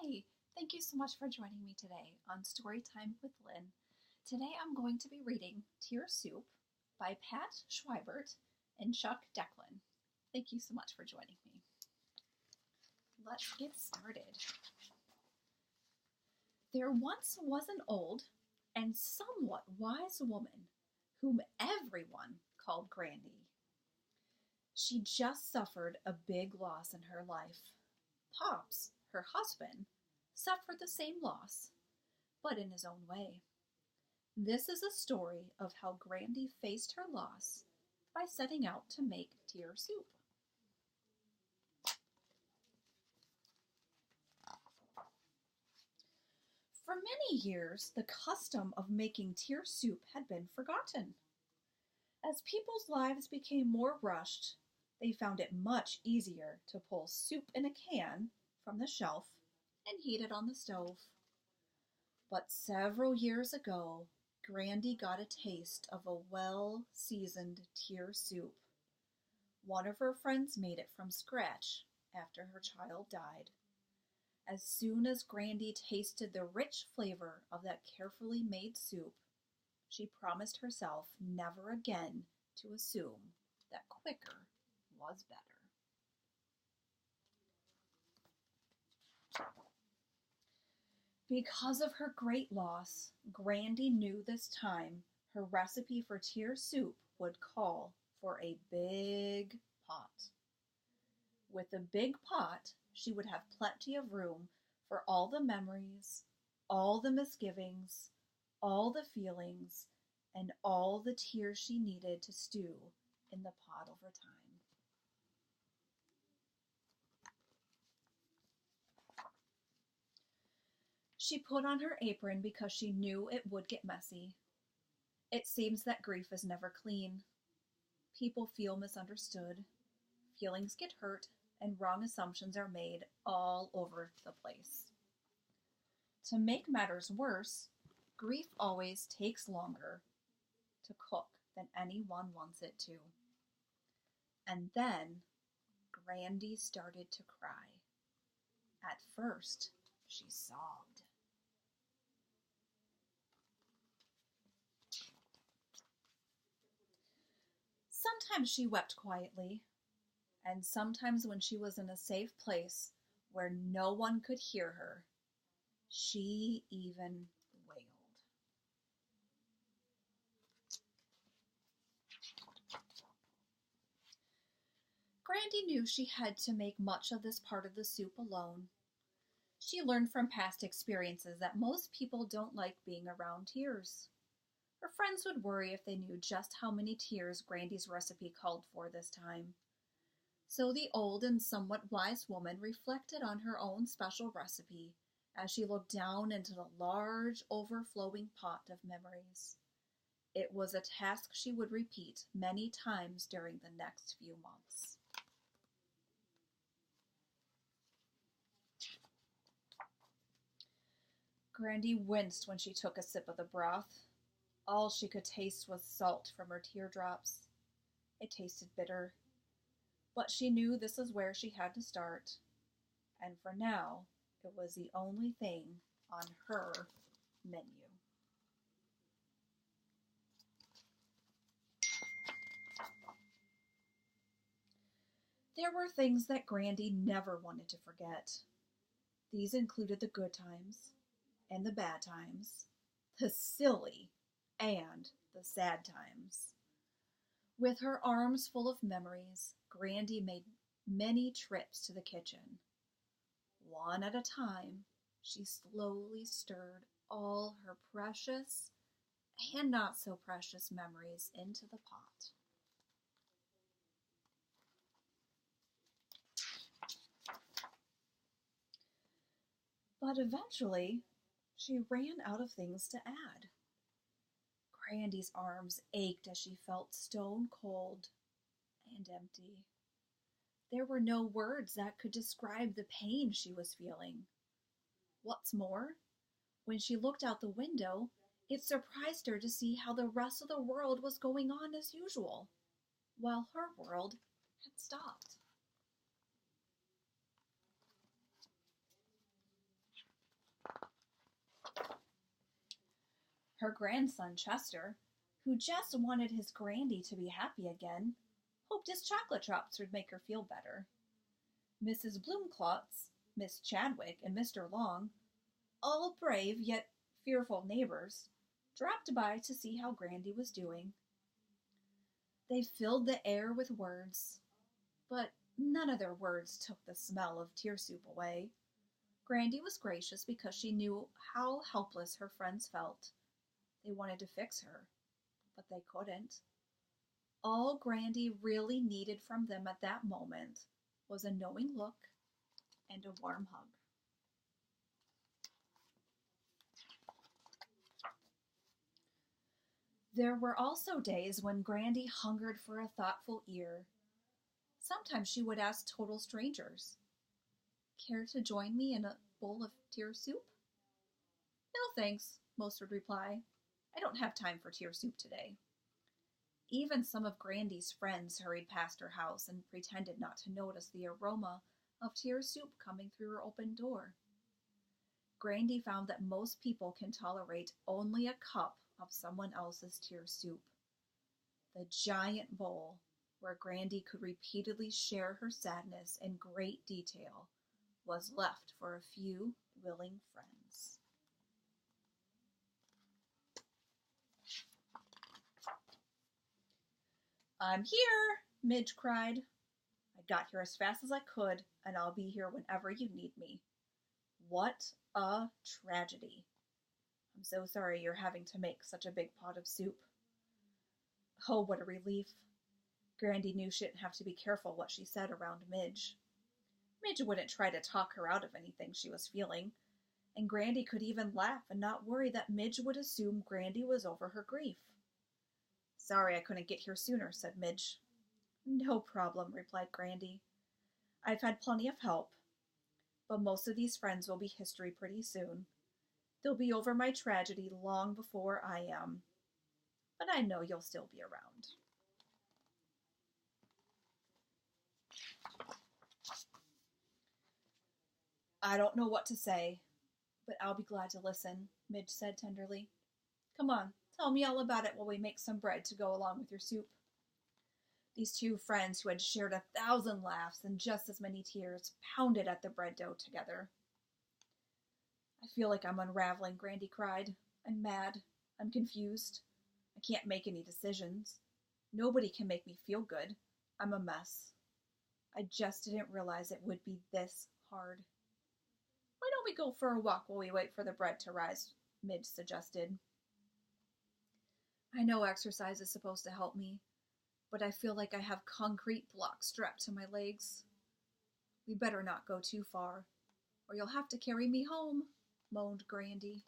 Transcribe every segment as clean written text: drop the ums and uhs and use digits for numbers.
Hi, thank you so much for joining me today on Storytime with Lynn. Today I'm going to be reading Tear Soup by Pat Schwiebert and Chuck Deklyen. Thank you so much for joining me. Let's get started. There once was an old and somewhat wise woman whom everyone called Grandy. She just suffered a big loss in her life. Pops, her husband, suffered the same loss, but in his own way. This is a story of how Grandy faced her loss by setting out to make tear soup. For many years, the custom of making tear soup had been forgotten. As people's lives became more rushed, they found it much easier to pull soup in a can from the shelf and heat it on the stove. But several years ago, Grandy got a taste of a well-seasoned tear soup. One of her friends made it from scratch after her child died. As soon as Grandy tasted the rich flavor of that carefully made soup, she promised herself never again to assume that quicker was better. Because of her great loss, Grandy knew this time her recipe for tear soup would call for a big pot. With a big pot, she would have plenty of room for all the memories, all the misgivings, all the feelings, and all the tears she needed to stew in the pot over time. She put on her apron because she knew it would get messy. It seems that grief is never clean. People feel misunderstood, feelings get hurt, and wrong assumptions are made all over the place. To make matters worse, grief always takes longer to cook than anyone wants it to. And then Grandy started to cry. At first, she sobbed. Sometimes she wept quietly, and sometimes when she was in a safe place where no one could hear her, she even wailed. Grandy knew she had to make much of this part of the soup alone. She learned from past experiences that most people don't like being around tears. Her friends would worry if they knew just how many tears Grandy's recipe called for this time. So the old and somewhat wise woman reflected on her own special recipe as she looked down into the large, overflowing pot of memories. It was a task she would repeat many times during the next few months. Grandy winced when she took a sip of the broth. All she could taste was salt from her teardrops. It tasted bitter, but she knew this is where she had to start, and for now, it was the only thing on her menu. There were things that Grandy never wanted to forget. These included the good times and the bad times, the silly and the sad times. With her arms full of memories, Grandy made many trips to the kitchen. One at a time, she slowly stirred all her precious and not so precious memories into the pot. But eventually, she ran out of things to add. Grandy's arms ached as she felt stone cold and empty. There were no words that could describe the pain she was feeling. What's more, when she looked out the window, it surprised her to see how the rest of the world was going on as usual, while her world had stopped. Her grandson, Chester, who just wanted his Grandy to be happy again, hoped his chocolate drops would make her feel better. Mrs. Bloomklotz, Miss Chadwick, and Mr. Long, all brave yet fearful neighbors, dropped by to see how Grandy was doing. They filled the air with words, but none of their words took the smell of tear soup away. Grandy was gracious because she knew how helpless her friends felt. They wanted to fix her, but they couldn't. All Grandy really needed from them at that moment was a knowing look and a warm hug. There were also days when Grandy hungered for a thoughtful ear. Sometimes she would ask total strangers, "Care to join me in a bowl of tear soup?" "No, thanks," most would reply. "I don't have time for tear soup today." Even some of Grandy's friends hurried past her house and pretended not to notice the aroma of tear soup coming through her open door. Grandy found that most people can tolerate only a cup of someone else's tear soup. The giant bowl, where Grandy could repeatedly share her sadness in great detail, was left for a few willing friends. "I'm here," Midge cried. "I got here as fast as I could, and I'll be here whenever you need me." What a tragedy. "I'm so sorry you're having to make such a big pot of soup." Oh, what a relief. Grandy knew she didn't have to be careful what she said around Midge. Midge wouldn't try to talk her out of anything she was feeling, and Grandy could even laugh and not worry that Midge would assume Grandy was over her grief. "Sorry I couldn't get here sooner," said Midge. "No problem," replied Grandy. "I've had plenty of help, but most of these friends will be history pretty soon. They'll be over my tragedy long before I am. But I know you'll still be around." "I don't know what to say, but I'll be glad to listen," Midge said tenderly. "Come on, tell me all about it while we make some bread to go along with your soup." These two friends, who had shared 1,000 laughs and just as many tears, pounded at the bread dough together. "I feel like I'm unraveling," Grandy cried. "I'm mad. I'm confused. I can't make any decisions. Nobody can make me feel good. I'm a mess. I just didn't realize it would be this hard." "Why don't we go for a walk while we wait for the bread to rise?" Midge suggested. "I know exercise is supposed to help me, but I feel like I have concrete blocks strapped to my legs." "We better not go too far, or you'll have to carry me home," moaned Grandy.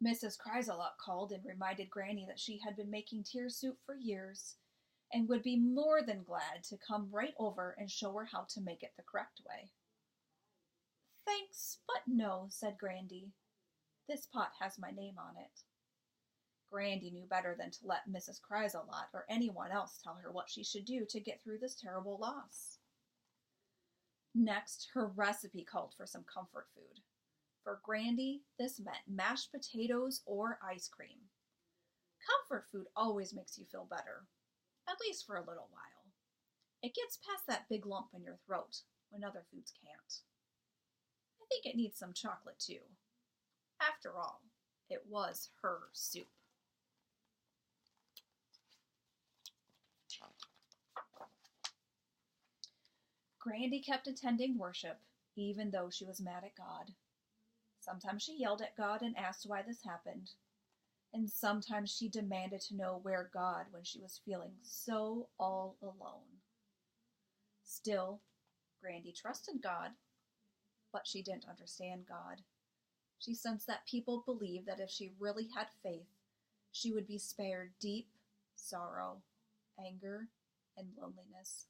Mrs. Chrysalot called and reminded Granny that she had been making tear soup for years and would be more than glad to come right over and show her how to make it the correct way. "Thanks, but no," said Grandy. "This pot has my name on it." Grandy knew better than to let Mrs. Chrysalot or anyone else tell her what she should do to get through this terrible loss. Next, her recipe called for some comfort food. For Grandy, this meant mashed potatoes or ice cream. Comfort food always makes you feel better, at least for a little while. It gets past that big lump in your throat when other foods can't. I think it needs some chocolate too. After all, it was her soup. Grandy kept attending worship, even though she was mad at God. Sometimes she yelled at God and asked why this happened, and sometimes she demanded to know where God when she was feeling so all alone. Still, Grandy trusted God, but she didn't understand God. She sensed that people believed that if she really had faith, she would be spared deep sorrow, anger, and loneliness.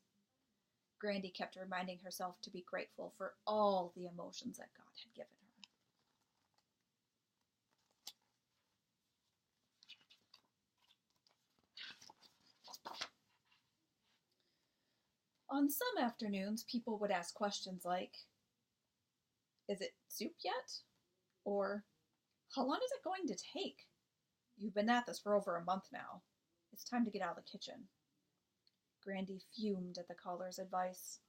Grandy kept reminding herself to be grateful for all the emotions that God had given her. On some afternoons, people would ask questions like, Is it soup yet? Or, how long is it going to take? You've been at this for over a month now. It's time to get out of the kitchen. Grandy fumed at the caller's advice.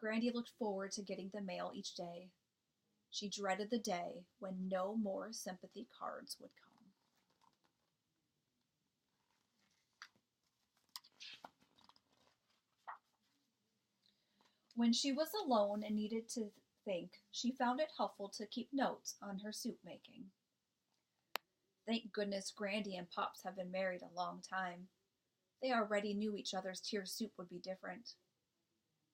Grandy looked forward to getting the mail each day. She dreaded the day when no more sympathy cards would come. When she was alone and needed to think, she found it helpful to keep notes on her soup making. Thank goodness Grandy and Pops have been married a long time. They already knew each other's tier soup would be different.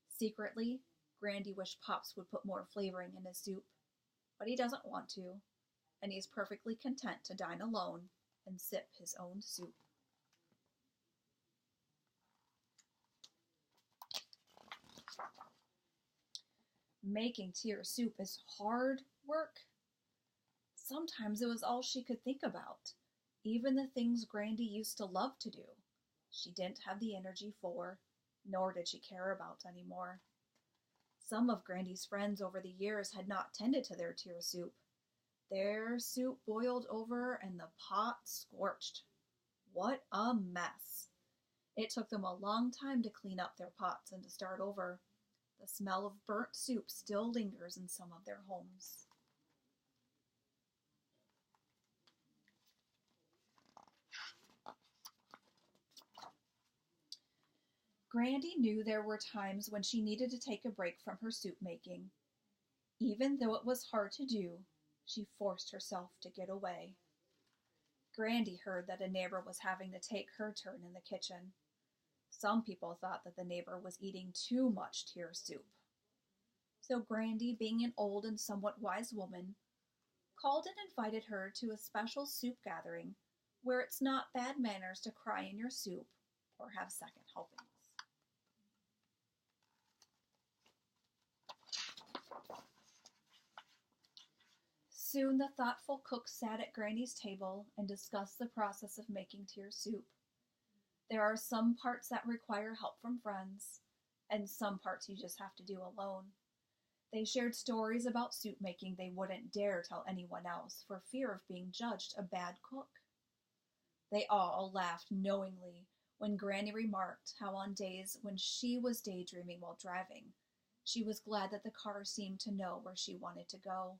Secretly, Grandy wished Pops would put more flavoring in his soup, but he doesn't want to, and he's perfectly content to dine alone and sip his own soup. Making tier soup is hard work. Sometimes it was all she could think about, even the things Grandy used to love to do. She didn't have the energy for, nor did she care about anymore. Some of Grandy's friends over the years had not tended to their tier soup. Their soup boiled over and the pot scorched. What a mess! It took them a long time to clean up their pots and to start over. The smell of burnt soup still lingers in some of their homes. Grandy knew there were times when she needed to take a break from her soup making. Even though it was hard to do, she forced herself to get away. Grandy heard that a neighbor was having to take her turn in the kitchen. Some people thought that the neighbor was eating too much tier soup. So Grandy, being an old and somewhat wise woman, called and invited her to a special soup gathering where it's not bad manners to cry in your soup or have second helpings. Soon the thoughtful cook sat at Grandy's table and discussed the process of making tier soup. There are some parts that require help from friends, and some parts you just have to do alone. They shared stories about soup making they wouldn't dare tell anyone else for fear of being judged a bad cook. They all laughed knowingly when Granny remarked how on days when she was daydreaming while driving, she was glad that the car seemed to know where she wanted to go.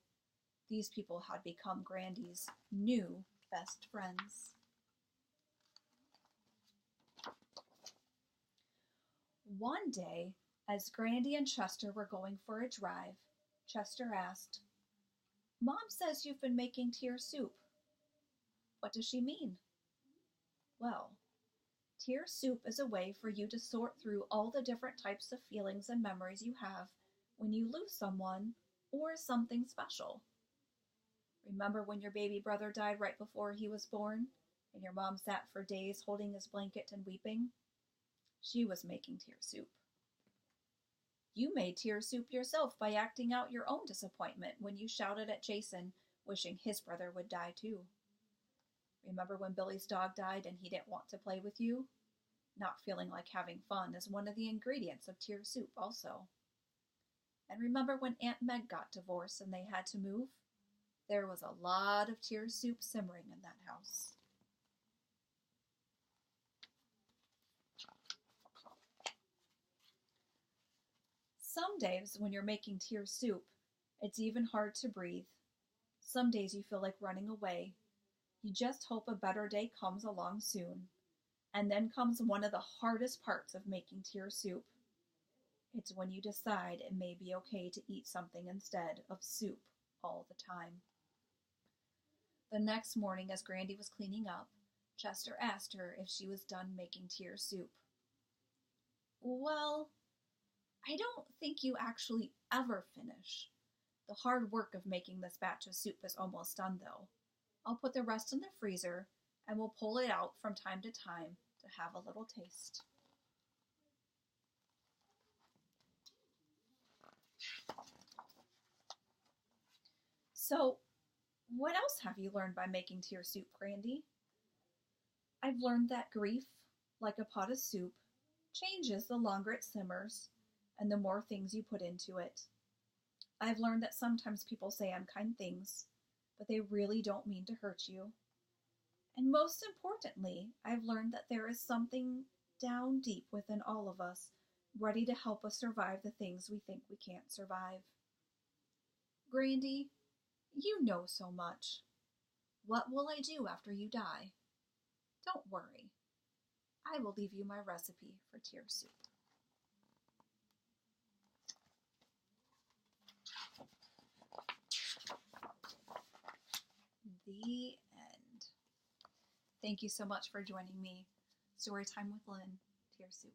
These people had become Grandy's new best friends. One day, as Grandy and Chester were going for a drive, Chester asked, "Mom says you've been making tier soup. What does she mean?" Well, tier soup is a way for you to sort through all the different types of feelings and memories you have when you lose someone or something special. Remember when your baby brother died right before he was born, and your mom sat for days holding his blanket and weeping? She was making tier soup. You made tier soup yourself by acting out your own disappointment when you shouted at Jason, wishing his brother would die too. Remember when Billy's dog died and he didn't want to play with you? Not feeling like having fun is one of the ingredients of tier soup also. And remember when Aunt Meg got divorced and they had to move? There was a lot of tier soup simmering in that house. Some days when you're making tier soup, it's even hard to breathe. Some days you feel like running away. You just hope a better day comes along soon. And then comes one of the hardest parts of making tier soup. It's when you decide it may be okay to eat something instead of soup all the time. The next morning, as Grandy was cleaning up, Chester asked her if she was done making tier soup. "Well, I don't think you actually ever finish. The hard work of making this batch of soup is almost done, though. I'll put the rest in the freezer, and we'll pull it out from time to time to have a little taste." So, what else have you learned by making tier soup, Grandy? I've learned that grief, like a pot of soup, changes the longer it simmers and the more things you put into it. I've learned that sometimes people say unkind things, but they really don't mean to hurt you. And most importantly, I've learned that there is something down deep within all of us ready to help us survive the things we think we can't survive. Grandy, you know so much. What will I do after you die? Don't worry. I will leave you my recipe for tear soup. The end. Thank you so much for joining me. Storytime with Lynn, Tear Soup.